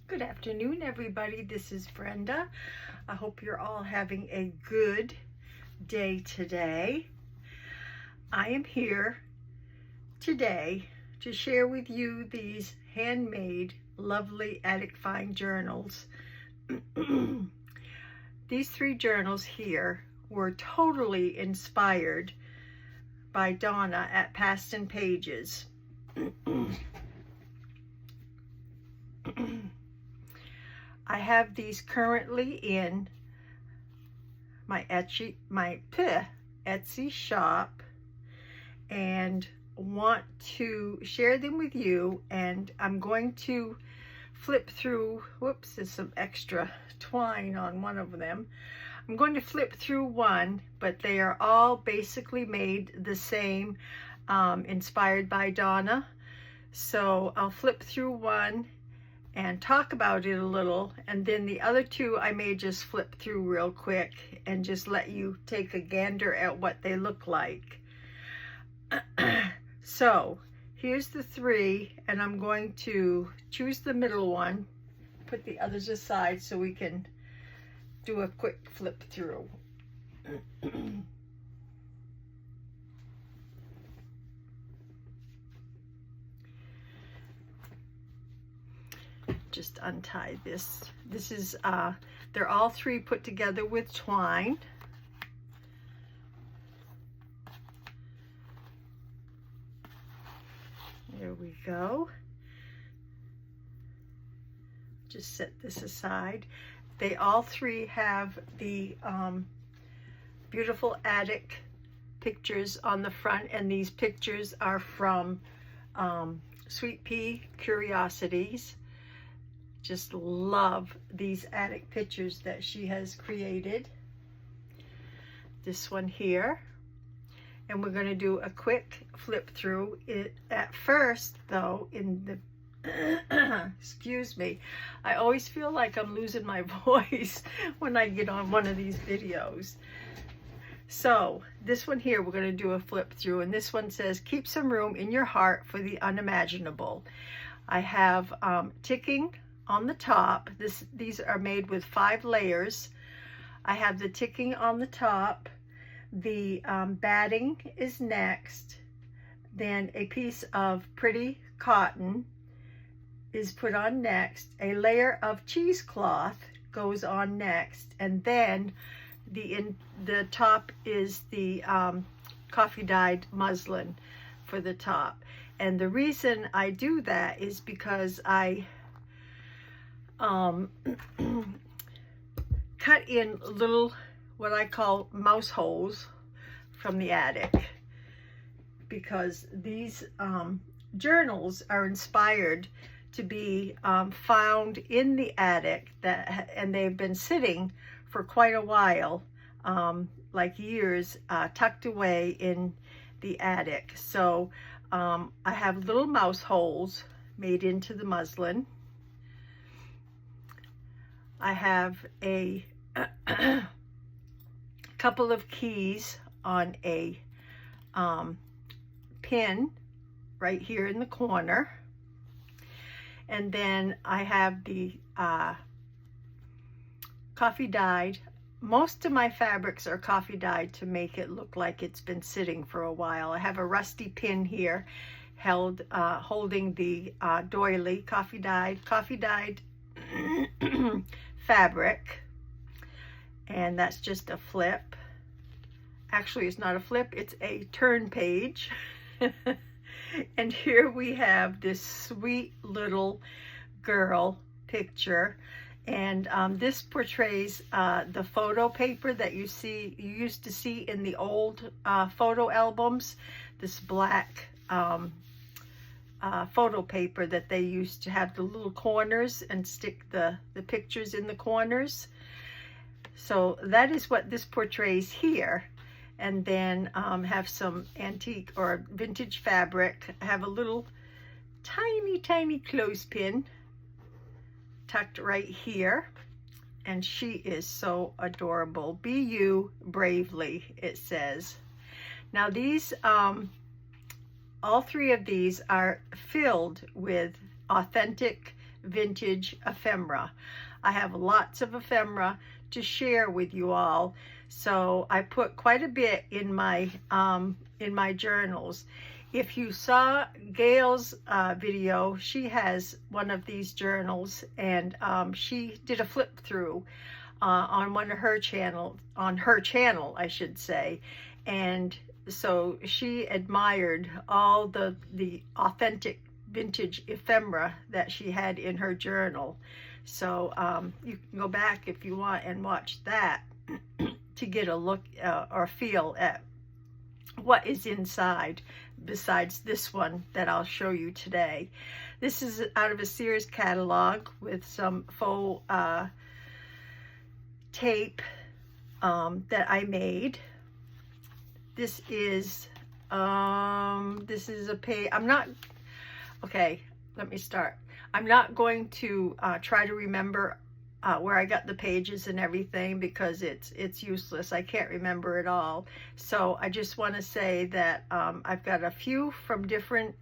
Good afternoon, everybody. This is Brenda. I hope you're all having a good day today. I am here today to share with you these handmade, lovely attic find journals. These 3 journals here were totally inspired by Donna at Past and Pages. I have these currently in my Etsy shop and want to share them with you, and I'm going to flip through, whoops, there's some extra twine on one of them. I'm going to flip through one, but they are all basically made the same, inspired by Donna. So I'll flip through one and talk about it a little, and then the other 2 I may just flip through real quick and just let you take a gander at what they look like. So here's the 3, and I'm going to choose the middle one, put the others aside so we can do a quick flip through. Just untie this. This is, they're all 3 put together with twine. There we go. Just set this aside. They all 3 have the beautiful attic pictures on the front, and these pictures are from Sweet Pea Curiosities. Just love these attic pictures that she has created. This one here. And we're going to do a quick flip through it. At first, though, in the excuse me, I always feel like I'm losing my voice when I get on one of these videos. So this one here, we're going to do a flip through, and this one says, keep some room in your heart for the unimaginable. I have ticking on the top. These are made with 5 layers. I have the ticking on the top. The batting is next. Then a piece of pretty cotton is put on next. A layer of cheesecloth goes on next, and then the top is the coffee dyed muslin for the top. And the reason I do that is because I cut in little, what I call mouse holes from the attic, because these journals are inspired to be found in the attic, and they've been sitting for quite a while, like years, tucked away in the attic. So I have little mouse holes made into the muslin. I have a couple of keys on a pin right here in the corner. And then I have the coffee dyed. Most of my fabrics are coffee dyed to make it look like it's been sitting for a while. I have a rusty pin here holding the doily coffee dyed fabric, and that's just a flip. Actually, it's not a flip, it's a turn page. And here we have this sweet little girl picture, and this portrays the photo paper that you used to see in the old photo albums. This black photo paper that they used to have the little corners and stick the pictures in the corners. So that is what this portrays here. And then have some antique or vintage fabric. I have a little tiny clothespin tucked right here, and she is so adorable. Be you bravely, it says. Now these all 3 of these are filled with authentic vintage ephemera. I have lots of ephemera to share with you all, so I put quite a bit in my journals. If you saw Gail's video, she has one of these journals, and she did a flip through on one of her channel, I should say, and so she admired all the authentic vintage ephemera that she had in her journal. So you can go back if you want and watch that to get a look or feel at what is inside besides this one that I'll show you today. This is out of a Sears catalog with some faux tape that I made. This is a page. Okay, let me start. I'm not going to try to remember where I got the pages and everything, because it's useless. I can't remember it all. So I just want to say that I've got a few from different,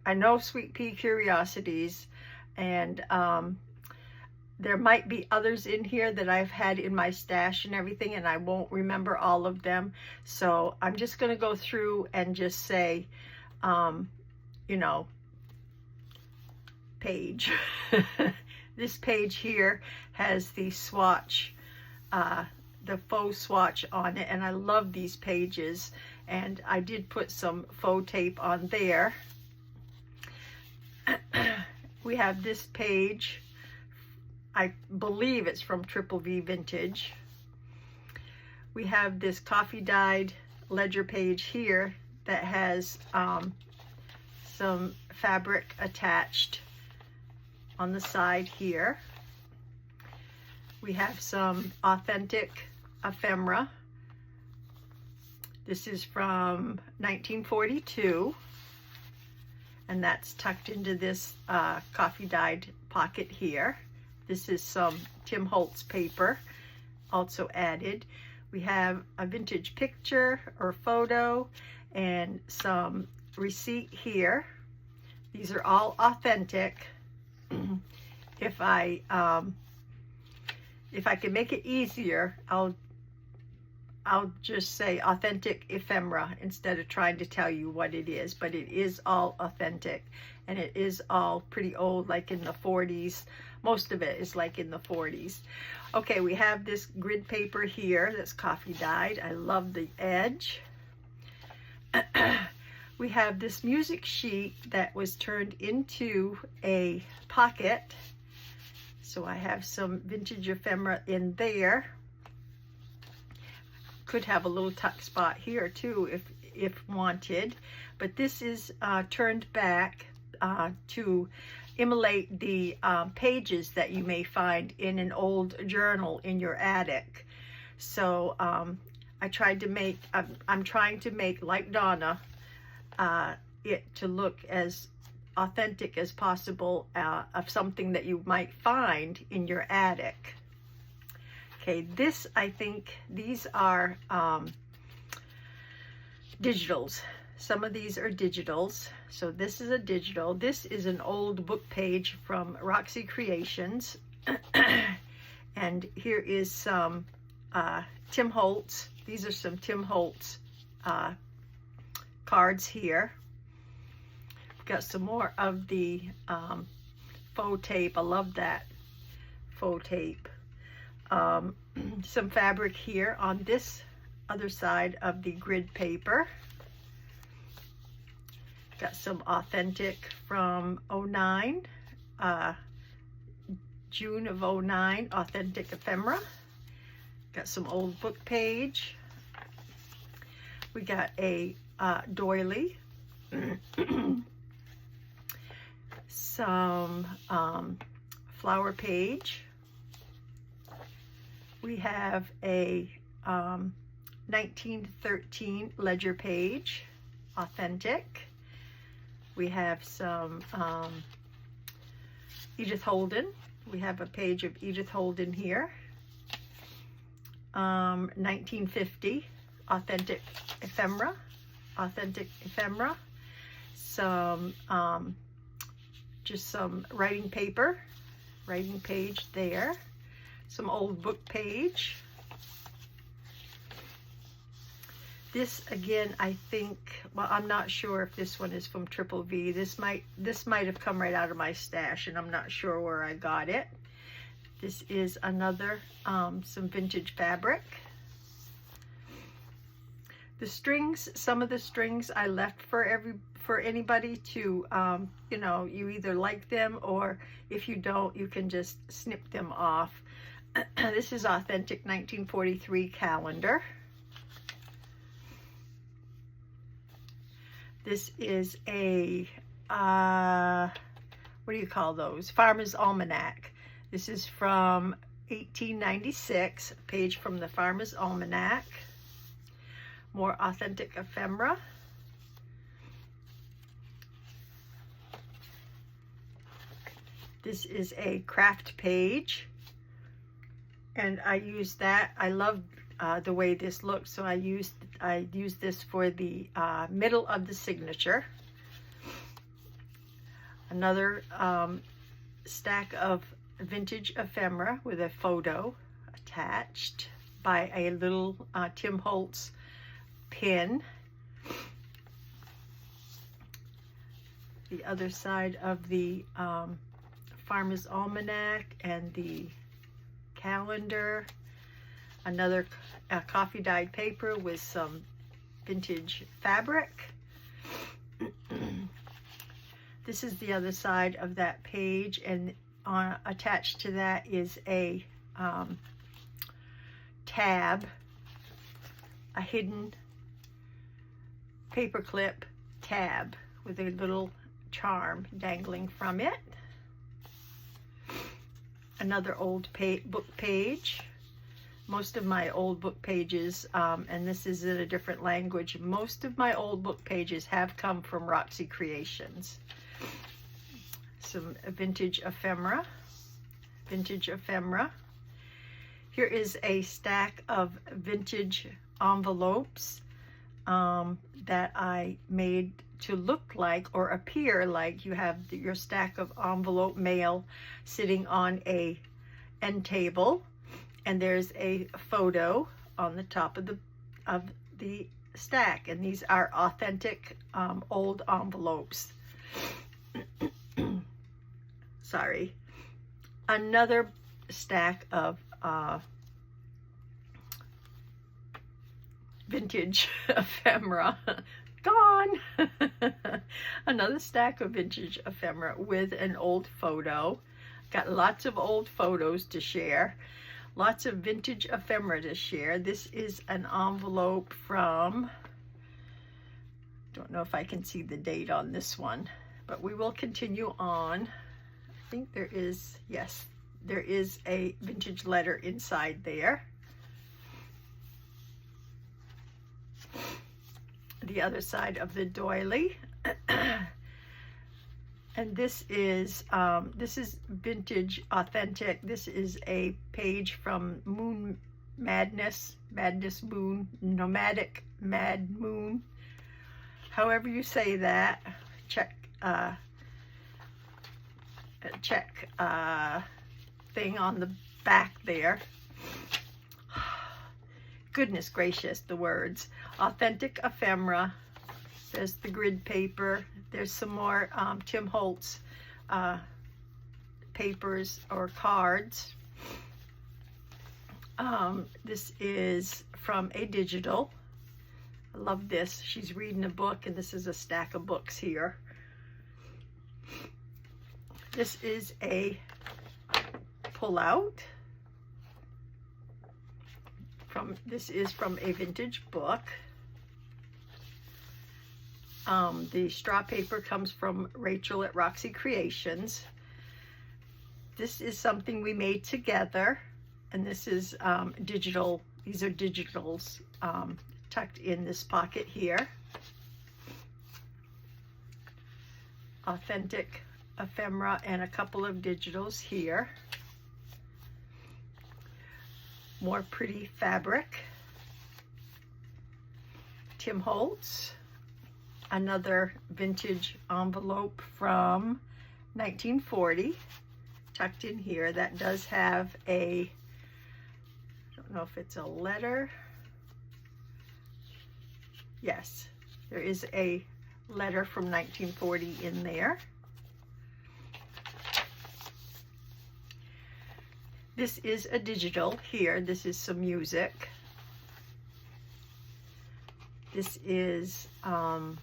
I know Sweet Pea Curiosities, and there might be others in here that I've had in my stash and everything, and I won't remember all of them. So I'm just going to go through and just say, you know, page. This page here has the swatch, the faux swatch on it, and I love these pages, and I did put some faux tape on there. We have this page. I believe it's from Triple V Vintage. We have this coffee dyed ledger page here that has some fabric attached on the side here. We have some authentic ephemera. This is from 1942, and that's tucked into this coffee dyed pocket here. This is some Tim Holtz paper also added. We have a vintage picture or photo and some receipt here. These are all authentic. If I can make it easier, I'll just say authentic ephemera instead of trying to tell you what it is, but it is all authentic, and it is all pretty old, like in the 40s. Most of it is like in the 40s. Okay, we have this grid paper here that's coffee dyed. I love the edge. We have this music sheet that was turned into a pocket. So I have some vintage ephemera in there. Could have a little tuck spot here too if wanted. But this is turned back to emulate the pages that you may find in an old journal in your attic. So I'm trying to make, like Donna, it to look as authentic as possible of something that you might find in your attic. Okay, this, I think these are digitals. Some of these are digitals. So this is a digital. This is an old book page from Roxy Creations. And here is some Tim Holtz. These are some Tim Holtz cards here. We've got some more of the faux tape. I love that faux tape. Some fabric here on this other side of the grid paper. Got some authentic from 09, June of 09, authentic ephemera. Got some old book page. We got a doily. Some flower page. We have a 1913 ledger page, authentic. We have some Edith Holden. We have a page of Edith Holden here. 1950, authentic ephemera. Some just some writing paper, writing page there, some old book page. This again, I think, well, I'm not sure if this one is from Triple V. This might have come right out of my stash, and I'm not sure where I got it. This is another some vintage fabric. The strings, some of the strings I left for anybody to, you know, you either like them, or if you don't, you can just snip them off. This is authentic 1943 calendar. This is a, what do you call those? Farmer's Almanac. This is from 1896, a page from the Farmer's Almanac. More authentic ephemera. This is a craft page, and I use that. I love the way this looks, so I use this for the middle of the signature. Another stack of vintage ephemera with a photo attached by a little Tim Holtz pin. The other side of the Farmer's Almanac and the calendar. Another coffee dyed paper with some vintage fabric. This is the other side of that page, and attached to that is a tab, a hidden paperclip tab with a little charm dangling from it. Another old book page. Most of my old book pages, and this is in a different language, most of my old book pages have come from Roxy Creations. Some vintage ephemera. Vintage ephemera. Here is a stack of vintage envelopes that I made to look like or appear like you have your stack of envelope mail sitting on a end table, and there's a photo on the top of the stack, and these are authentic old envelopes. Sorry. Another stack of vintage ephemera. Gone. Another stack of vintage ephemera with an old photo. Got lots of old photos to share. Lots of vintage ephemera to share. This is an envelope from, don't know if I can see the date on this one, but we will continue on. I think there is, yes, there is a vintage letter inside there. The other side of the doily. And this is vintage authentic. This is a page from Moon Madness Moon, Nomadic Mad Moon, however you say that. Check thing on the back there. Goodness gracious, the words. Authentic ephemera. There's the grid paper. There's some more Tim Holtz papers or cards. This is from a digital. I love this. She's reading a book, and this is a stack of books here. This is a pullout. This is from a vintage book. The straw paper comes from Rachel at Roxy Creations. This is something we made together, and this is digital. These are digitals tucked in this pocket here. Authentic ephemera and a couple of digitals here. More pretty fabric. Tim Holtz. Another vintage envelope from 1940 tucked in here. That does have a, I don't know if it's a letter. Yes, there is a letter from 1940 in there. This is a digital here. This is some music. This is, I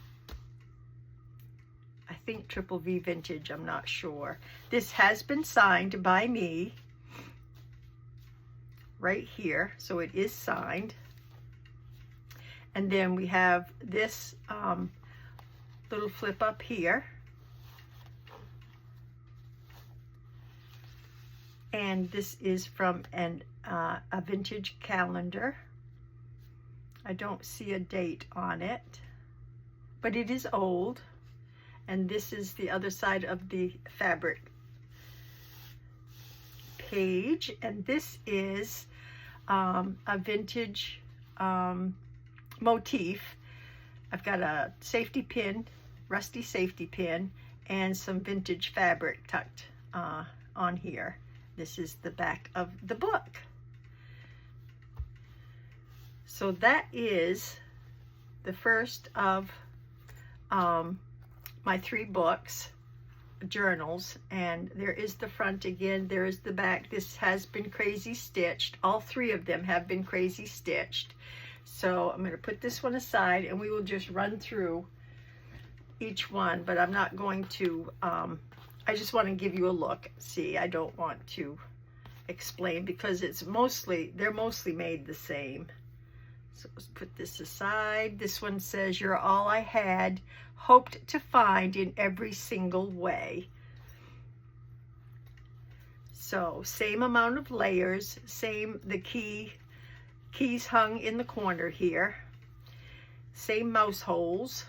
think Triple V Vintage, I'm not sure. This has been signed by me right here, so it is signed. And then we have this little flip up here. And this is from a vintage calendar. I don't see a date on it, but it is old. And this is the other side of the fabric page. And this is a vintage motif. I've got a safety pin, rusty safety pin, and some vintage fabric tucked on here. This is the back of the book. So that is the first of my 3 books, journals, and there is the front again, there is the back. This has been crazy stitched. All 3 of them have been crazy stitched. So I'm going to put this one aside and we will just run through each one, but I'm not going to, I just want to give you a look. See, I don't want to explain because they're mostly made the same. So let's put this aside. This one says, "You're all I had hoped to find in every single way." So same amount of layers, the keys hung in the corner here. Same mouse holes.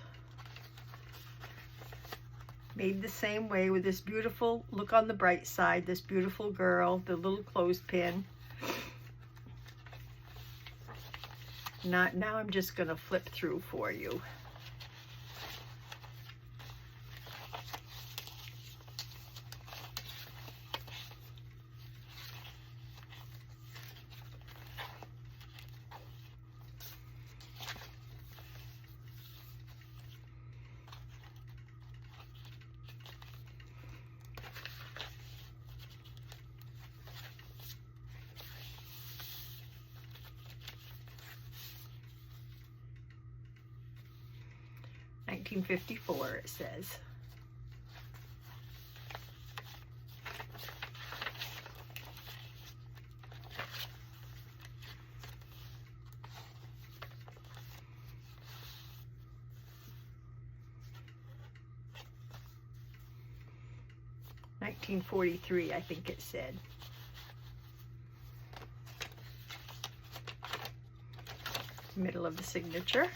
Made the same way with this beautiful, look on the bright side, this beautiful girl, the little clothespin. Now I'm just going to flip through for you. $1954 it says. $1943, I think it said. Middle of the signature.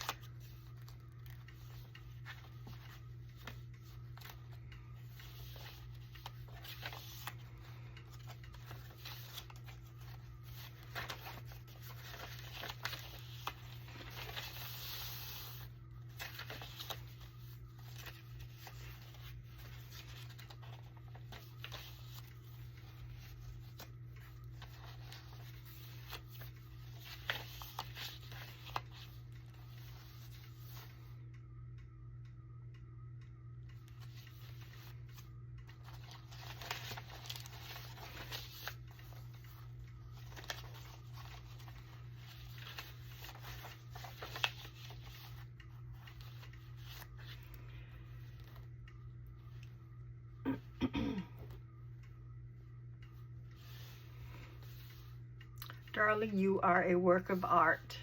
Darling, you are a work of art.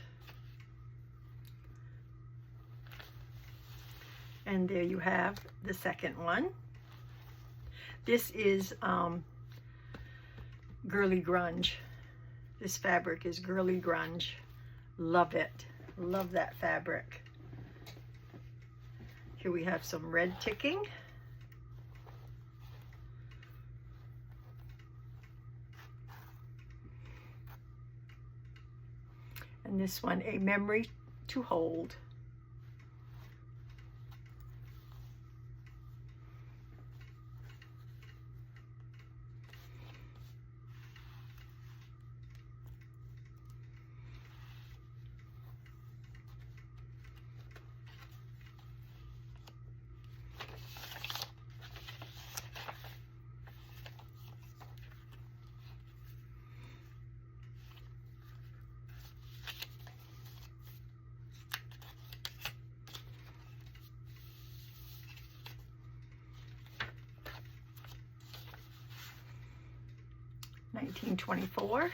And there you have the second one. This is girly grunge. This fabric is girly grunge. Love it. Love that fabric. Here we have some red ticking. And this one, a memory to hold. 1924.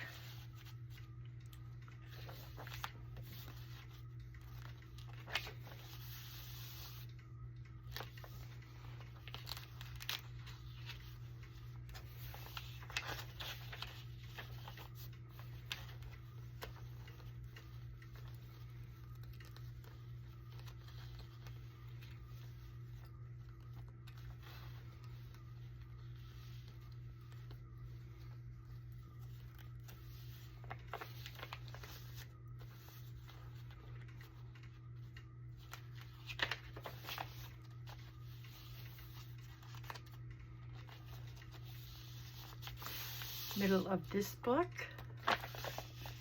Middle of this book,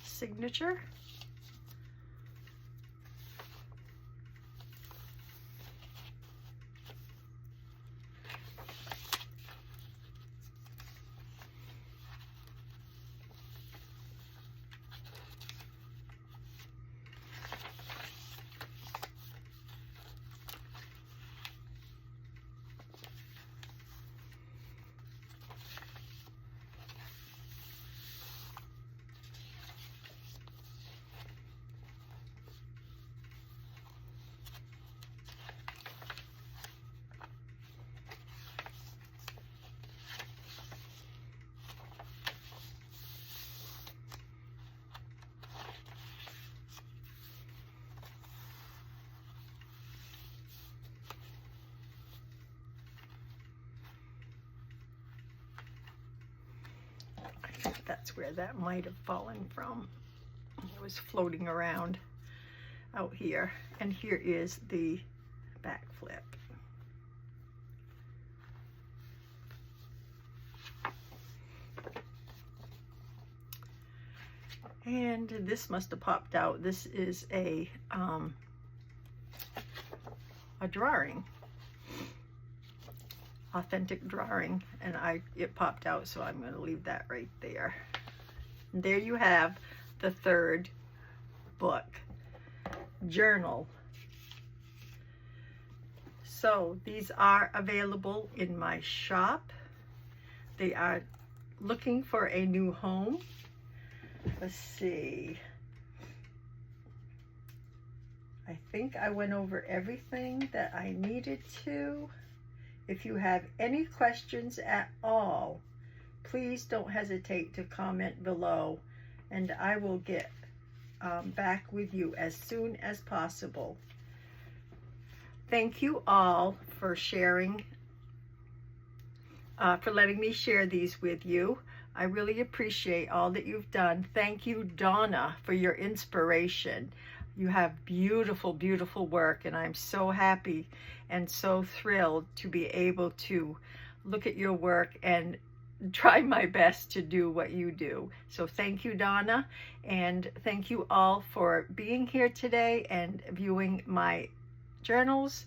signature. That's where that might have fallen from. It was floating around out here. And here is the back flip. And this must have popped out. This is a drawing. Authentic drawing, and it popped out, so I'm going to leave that right there. And there you have the third book, journal. So these are available in my shop. They are looking for a new home. Let's see. I think I went over everything that I needed to. If you have any questions at all, please don't hesitate to comment below, and I will get back with you as soon as possible. Thank you all for sharing, for letting me share these with you. I really appreciate all that you've done. Thank you, Donna, for your inspiration. You have beautiful, beautiful work, and I'm so happy and so thrilled to be able to look at your work and try my best to do what you do. So thank you, Donna, and thank you all for being here today and viewing my journals,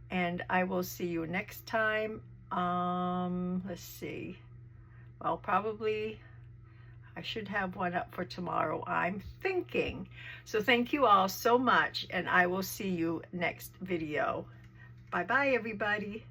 and I will see you next time. Let's see. Well, probably I should have one up for tomorrow, I'm thinking. So thank you all so much, and I will see you next video. Bye-bye, everybody.